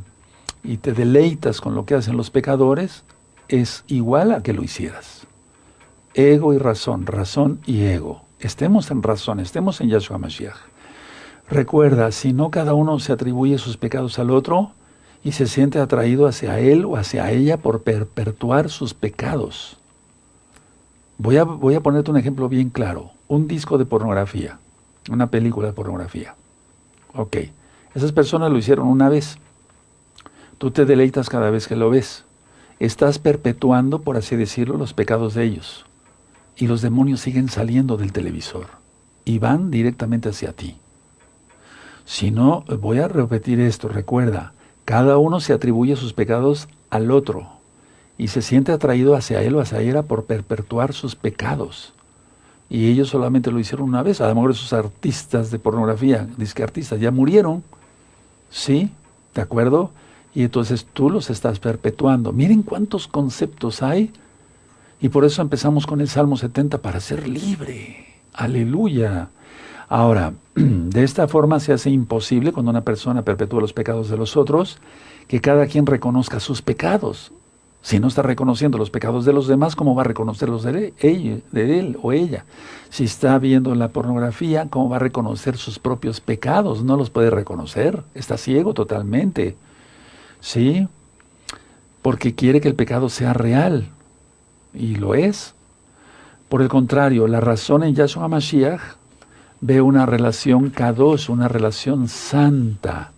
y te deleitas con lo que hacen los pecadores, es igual a que lo hicieras. Ego y razón, razón y ego. Estemos en razón, estemos en Yahshua Mashiach. Recuerda, si no cada uno se atribuye sus pecados al otro y se siente atraído hacia él o hacia ella por perpetuar sus pecados. Voy a ponerte un ejemplo bien claro. Un disco de pornografía, una película de pornografía. Ok, esas personas lo hicieron una vez. Tú te deleitas cada vez que lo ves. Estás perpetuando, por así decirlo, los pecados de ellos. Y los demonios siguen saliendo del televisor y van directamente hacia ti. Si no, voy a repetir esto, recuerda, cada uno se atribuye sus pecados al otro y se siente atraído hacia él o hacia ella por perpetuar sus pecados. Y ellos solamente lo hicieron una vez. A lo mejor esos artistas de pornografía, disque artistas, ya murieron. ¿Sí? ¿De acuerdo? Y entonces tú los estás perpetuando. Miren cuántos conceptos hay. Y por eso empezamos con el Salmo 70 para ser libre. Aleluya. Ahora, de esta forma se hace imposible cuando una persona perpetúa los pecados de los otros, que cada quien reconozca sus pecados. Si no está reconociendo los pecados de los demás, ¿cómo va a reconocer los de él o ella? Si está viendo la pornografía, ¿cómo va a reconocer sus propios pecados? No los puede reconocer, está ciego totalmente. ¿Sí? Porque quiere que el pecado sea real, y lo es. Por el contrario, la razón en Yahshua Mashiach ve una relación kadosh, una relación santa.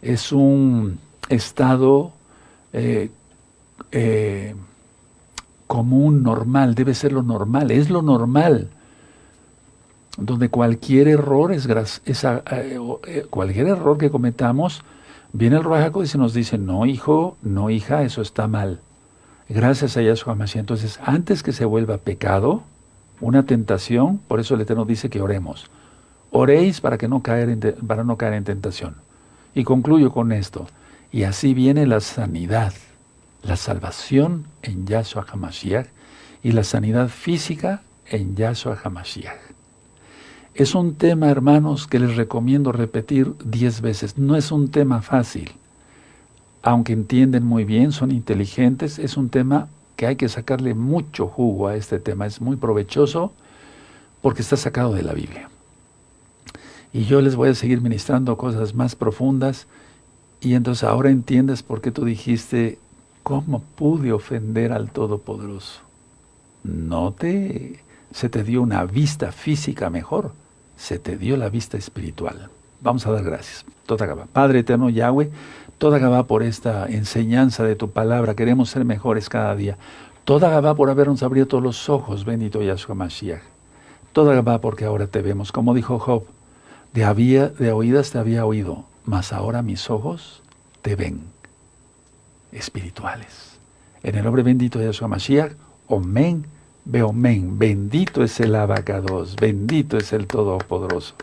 Es un estado común, normal, debe ser lo normal, es lo normal, donde cualquier error cualquier error que cometamos, viene el Ruach HaKodesh y nos dice, no hijo, no hija, eso está mal. Gracias a Yahshua Mashiach. Entonces, antes que se vuelva pecado, una tentación, por eso el Eterno dice que oremos. Oréis para no caer en tentación. Y concluyo con esto. Y así viene la sanidad, la salvación en Yahshua HaMashiach y la sanidad física en Yahshua HaMashiach. Es un tema, hermanos, que les recomiendo repetir 10 veces. No es un tema fácil. Aunque entienden muy bien, son inteligentes, es un tema que hay que sacarle mucho jugo a este tema. Es muy provechoso porque está sacado de la Biblia. Y yo les voy a seguir ministrando cosas más profundas. Y entonces ahora entiendes por qué tú dijiste, ¿cómo pude ofender al Todopoderoso? Se te dio una vista física mejor, se te dio la vista espiritual. Vamos a dar gracias. Toda Gabá. Padre eterno Yahweh, toda Gabá por esta enseñanza de tu palabra. Queremos ser mejores cada día. Toda Gabá por habernos abierto los ojos, bendito Yahshua Mashiach. Toda Gabá porque ahora te vemos. Como dijo Job, de oídas te había oído, mas ahora mis ojos te ven. Espirituales. En el nombre bendito de Yahshua Mashiach, Omen, Beomen. Bendito es el Abacados, bendito es el Todopoderoso.